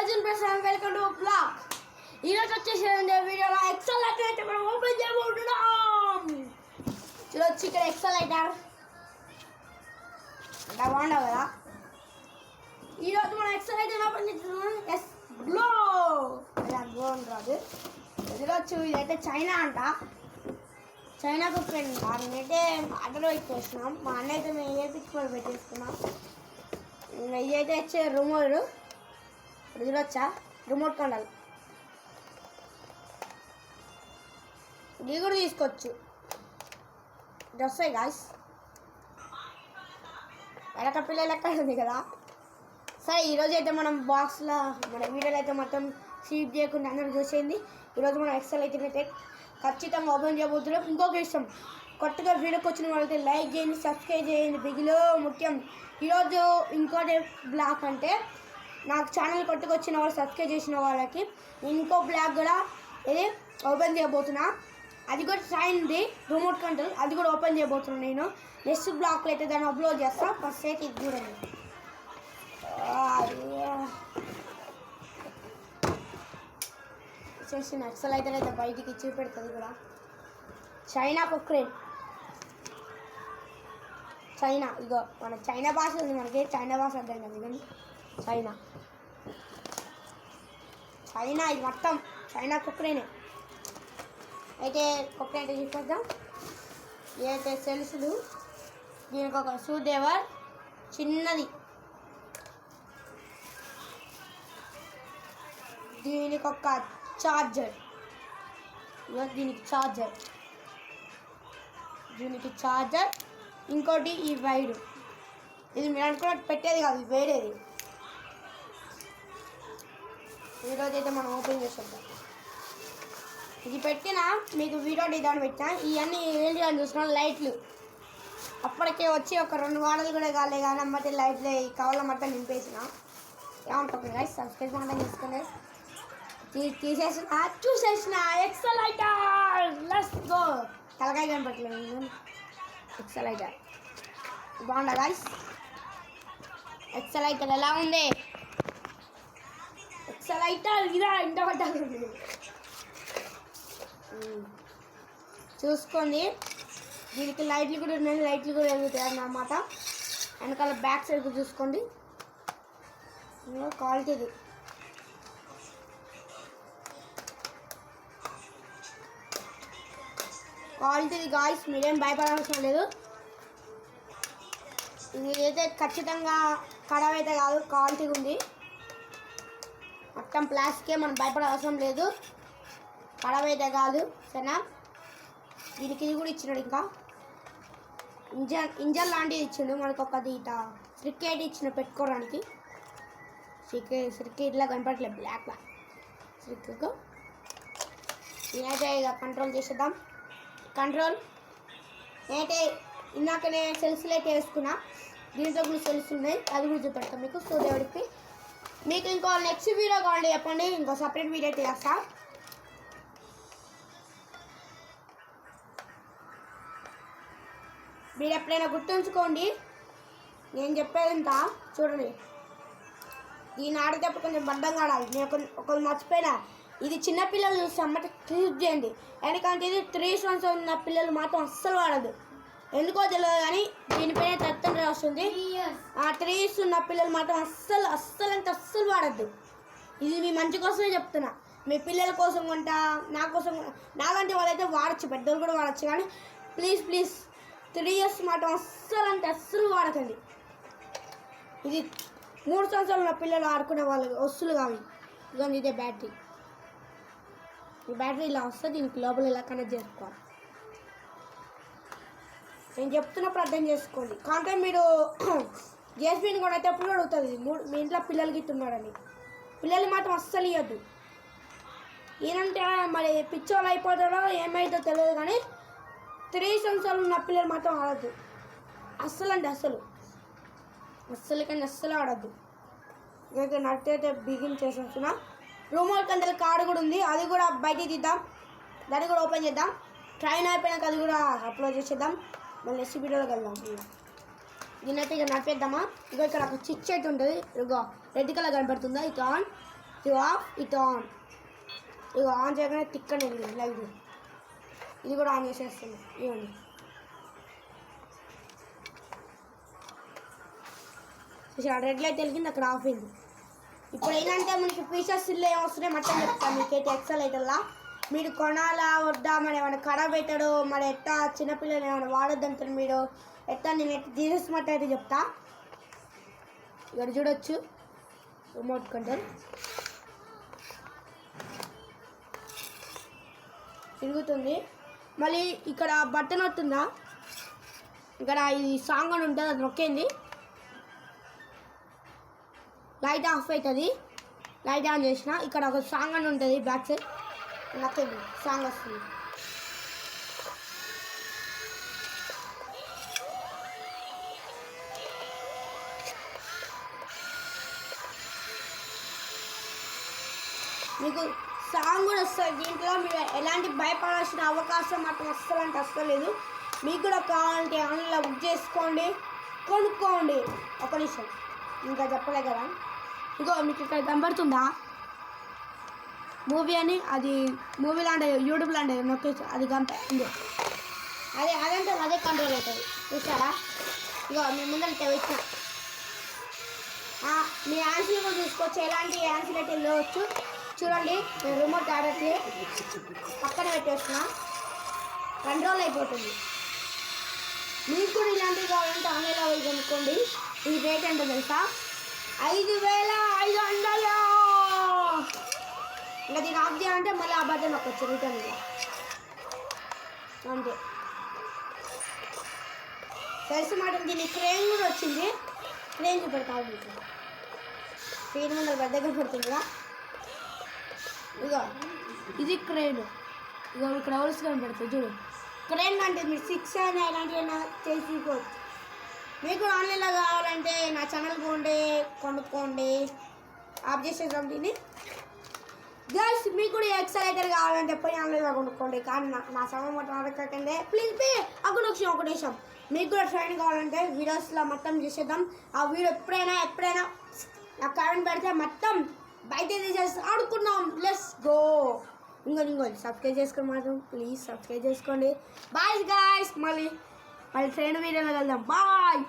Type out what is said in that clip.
Arjun Prasad, welcome to vlog. ఈరోజు వచ్చేసింది వీడియోలో ఎక్సెల్ అయితే మనం ఓపెన్ చేయబోతున్నాం. చూడొచ్చు ఇక్కడ ఎక్సెల్ అయితే అంటే బాగుండవు కదా. ఈరోజు మనం ఎక్సెల్ అయితే ఓపెన్ చేస్తున్నాం. ఎస్ గ్లో గ్లో రాదు. చూడొచ్చు ఇదైతే చైనా అంట. చైనాకు ఫ్రెండ్ నేనైతే ఆర్డర్ పెట్టేస్తున్నాం. మా అన్న అయితే మేము ఏ పిచ్చి పెట్టేసుకున్నాం. ఇదైతే వచ్చే రిమోట్ చూడొచ్చా, రిమోట్ కంట్రోల్ ఇది కూడా తీసుకోవచ్చు. ఇది వస్తాయి గాయ్స్, వెనక పిల్లలు ఎక్కడ ఉంది కదా. సరే ఈరోజు అయితే మనం బాక్స్లో మన వీడియోలో అయితే మొత్తం షీట్ చేయకుండా అందరూ చూసేయండి. ఈరోజు మనం ఎక్సెల్ అయితే ఖచ్చితంగా ఓపెన్ చేయబోతున్నాం. ఇంకొక విషయం, కొత్తగా వీడియోకి వచ్చిన వాళ్ళైతే లైక్ చేయండి, సబ్స్క్రైబ్ చేయండి. బిగిలో ముఖ్యం ఈరోజు ఇంకోటి బ్లాగ్ అంటే నాకు ఛానల్ కొత్తగా వచ్చిన వాళ్ళు సబ్స్క్రైబ్ చేసిన వాళ్ళకి ఇంకో బ్లాగ్ కూడా ఇది ఓపెన్ చేయబోతున్నా. అది కూడా చైనాది రిమోట్ కంట్రోల్, అది కూడా ఓపెన్ చేయబోతున్నాను నేను. నెక్స్ట్ బ్లాగ్లో అయితే దాన్ని అప్లోడ్ చేస్తాను. ఫస్ట్ అయితే ఇది చూడండి. చేసిన ఎక్సెల్ అయితే బయటికి చూపెడుతుంది కూడా. చైనా కుక్రేన్ చైనా, ఇగో మన చైనా భాష ఉంది, మనకి చైనా భాష అర్థం కదా. కానీ చైనా చైనా ఇది మొత్తం చైనా కుక్రేనే. అయితే కుక్రేన్ అయితే చూపిద్దాం. ఇదైతే సెల్సులు, దీనికి ఒక సూదేవర్ చిన్నది, దీనికి ఒక చార్జర్, దీనికి చార్జర్, ఇంకోటి ఈ వైరు. ఇది మీరు అనుకున్నట్టు పెట్టేది కాదు, ఇది వేరేది. ఈరోజు అయితే మనం ఓపెన్ చేసేద్దాం. ఇది పెట్టినా మీకు వీడియో డిజైన్ పెట్టినా ఇవన్నీ ఏంటి అని చూస్తున్నాం. లైట్లు అప్పటికే వచ్చి ఒక 2 వారాలు కూడా కాలే కానీ అమ్మటే లైట్లు కవర్ల మొత్తం నింపేసిన. ఏమంటుంది గైస్, సబ్స్క్రైబ్ మొత్తం తీసుకునే చూసేసిన ఎక్సెల్ ఐటర్. Let's go. తలకాయ కనపట్లేదు ఎక్సెల్ ఐటర్. బాగుందా గైస్? ఎక్సెల్ ఐటర్ ఎలా ఉంది? ఎక్సెల్ ఐటర్ ఇదా ఇంత పట్టాలి చూసుకోండి. దీనికి లైట్లు కూడా ఉన్నాయి, లైట్లు కూడా వెలుగుతాయి అన్నమాట. వెనకాల బ్యాక్ సైడ్ చూసుకోండి. క్వాలిటీది గాయ్స్, మీరేం భయపడాల్సిన లేదు. ఇది అయితే ఖచ్చితంగా ఖరాబ్ అయితే కాదు, క్వాలిటీ ఉంది. మొత్తం ప్లాస్టికే, మనం భయపడే అవసరం లేదు. ఖరాబ్ అయితే కాదు సరేనా. దీనికి ఇది కూడా ఇచ్చినాడు, ఇంకా ఇంజన్ లాంటిది ఇచ్చిండు మనకు. ఒకటి ఇట క్రికెట్ ఇచ్చిన పెట్టుకోవడానికి. క్రికెట్ ఇట్లా కనపడట్లేదు, బ్లాక్లా క్రికెట్. నేనైతే ఇక కంట్రోల్ చేసేద్దాం. కంట్రోల్ నేనైతే ఇందాకనే సెల్స్లో అయితే వేసుకున్నా. దీంతో కూడా సెల్స్ ఉన్నాయి, అది కూడా చూపెడతాం మీకు. సో దేవుడికి మీకు ఇంకో నెక్స్ట్ వీడియో కావాలి చెప్పండి, ఇంకో సపరేట్ వీడియో అయితే చేస్తా. మీరు ఎప్పుడైనా గుర్తుంచుకోండి నేను చెప్పేది ఇంత. చూడండి, దీన్ని ఆడేటప్పుడు కొంచెం బడ్డంగా ఆడాలి. నేను ఒకళ్ళు మర్చిపోయినా, ఇది చిన్నపిల్లలు చూస్తే అమ్మట యూజ్ చేయండి. ఎందుకంటే ఇది 3 సంవత్సరాలు ఉన్న పిల్లలు మాత్రం అస్సలు వాడదు. ఎందుకో తెలియదు కానీ దీనిపైన తత్తంగా వస్తుంది. 3 years ఉన్న పిల్లలు మాత్రం అస్సలు వాడద్దు. ఇది మీ మంచి కోసమే చెప్తున్నా. మీ పిల్లల కోసం కొంటా, నా కోసం, నాలాంటి వాళ్ళైతే వాడచ్చు, పెద్దోళ్ళు కూడా వాడచ్చు. కానీ ప్లీజ్ 3 years మాత్రం అస్సలు వాడకండి. ఇది 3 సంవత్సరాలు ఉన్న పిల్లలు ఆడుకునే వాళ్ళు వస్తువులు కావి. ఇదిగోండి, ఇదే బ్యాటరీ. ఈ బ్యాటరీ ఇలా వస్తుంది, దీనికి లోపల ఇలా కనెక్ట్ చేసుకోవాలి. నేను చెప్తున్నప్పుడు అర్థం చేసుకోండి. కాంటే మీరు జేస్బీని కూడా అయితే ఎప్పుడు అడుగుతుంది మీ ఇంట్లో పిల్లలకి ఇస్తున్నాడని. పిల్లలు మాత్రం అస్సలు ఇవ్వద్దు. ఈయనంటే మరి పిచ్చోళ్ళు అయిపోతారో ఏమైతుందో తెలియదు కానీ 3 సంవత్సరాలు ఉన్న పిల్లలు మాత్రం ఆడద్దు. అస్సలు ఆడద్దు. ఇక నట్టయితే బిగిన్ చేసేస్తున్న. రూమోట్ కంటే కార్డు కూడా ఉంది, అది కూడా బయటికి తీద్దాం. దాన్ని కూడా ఓపెన్ చేద్దాం. ట్రైన్ అయిపోయినాక అది కూడా అప్లోడ్ చేసేద్దాం. మళ్ళీ నెక్స్ట్ వీడియోలోకి వెళ్దాం. దీనైతే ఇక నడిపేద్దామా. ఇగో ఇక్కడ ఒక చిచ్ అయితే ఉంటుంది, ఇగో రెడ్ కలర్ కనపడుతుందా, ఇక ఆన్. ఇది ఆఫ్, ఇట్ ఆన్. ఇది ఆన్ చేయగానే తిక్కని వెళ్ళింది లైట్. ఇది కూడా ఆన్ చేసేస్తుంది. ఇవ్వండి, రెడ్ లైట్ వెలిగింది, అక్కడ ఆఫ్ అయింది. ఇప్పుడు ఏంటంటే మనకి ఫీచర్స్ ఇల్లు ఏమొస్తున్నాయి మొత్తం చెప్తాను మీకైతే. ఎక్సెల్ ఐటల్లా మీరు కొనాలా వద్దా, మరి ఏమైనా ఖరాబ్ అవుతాడు, మరి ఎట్టా చిన్నపిల్లలు ఏమైనా వాడొద్దంటారు మీరు ఎట్టా, నేను ఎట్లా జీసస్ మాట అయితే చెప్తా. ఇక్కడ చూడొచ్చు రిమోట్ కంట్రోల్ తిరుగుతుంది. మళ్ళీ ఇక్కడ బటన్ వస్తుందా, ఇక్కడ ఈ సాంగ్ అని ఉంటుంది, అది నొక్కింది లైట్ ఆఫ్ అవుతుంది. లైట్ ఆన్ చేసిన ఇక్కడ ఒక సాంగ్ అని ఉంటుంది, బ్యాక్ సైడ్ నొక్కింది, సాంగ్ వస్తుంది. మీకు సాంగ్ కూడా వస్తుంది దీంట్లో. మీరు ఎలాంటి భయపడాల్సిన అవకాశం మాత్రం అస్సలు అంటే అస్సలేదు. మీకు కూడా కావాలంటే ఆన్లైన్లో బుక్ చేసుకోండి, కొనుక్కోండి. ఒక నిమిషం ఇంకా చెప్పలే కదా, ఇగో మీకు ఇక్కడ కనబడుతుందా మూవీ అని, అది మూవీ లాంటి యూట్యూబ్ లాంటి నొక్కేసి అది ఉంది, అదంటే అదే కంట్రోల్ అవుతుంది. చూసారా, ఇగో మీ ముందర వచ్చి మీ యాన్సిల్ కూడా చూసుకోవచ్చు. ఎలాంటి యాన్సిల్ అయితే వెళ్ళవచ్చు చూడండి. నేను రిమోట్ డైరెక్ట్లీ పక్కన పెట్టేస్తున్నా, కంట్రోల్ అయిపోతుంది. మీకు కూడా ఇలాంటివి కావాలంటే ఆన్లైన్లో పోయి కొనుక్కోండి. ఇది రేట్ ఎంత తెలుసా, 5,500. ఇంకా దీన్ని ఆఫ్ చేయాలంటే మళ్ళీ ఆ బటన్ నొక్కొచ్చు రిటర్న్. అంతే తెలిసి మాట. దీన్ని క్రేన్ కూడా వచ్చింది, క్రేన్ చూపెడతాను మీకు. స్క్రీన్ ముందు పెద్దగా పడుతుందిగా. ఇగో ఇది క్రేన్, ఇగో ఇక్కడ హోల్స్ కనబడుతుంది చూడు. క్రేన్ అంటే మీరు 6 అయినా ఇలాంటివైనా చేసుకోవచ్చు. మీకు ఆన్లైన్లో కావాలంటే నా ఛానల్ పోండి, కొనుక్కోండి. ఆఫ్ చేసేద్దాం దీన్ని. గైస్ మీకు కూడా ఎక్సెల్ అయితే కావాలంటే పోయి ఆన్లైన్లో కొనుక్కోండి. కానీ నా సమయం మొత్తం అడగకండి ప్లీజ్. ఒక నిమిషం మీకు కూడా ట్రైన్ కావాలంటే వీడియోస్లో మొత్తం చేసేద్దాం. ఆ వీడియో ఎప్పుడైనా నాకు కామెంట్ పెడితే మొత్తం బయట తీసేసి ఆడుకున్నాం. Let's go. ఇంకోటి సబ్స్క్రైబ్ చేసుకొని మాత్రం ప్లీజ్ సబ్స్క్రైబ్ చేసుకోండి. బాయ్ గాయ్స్, మళ్ళీ ట్రైన్ వీడియోలో వెళ్దాం. బాయ్.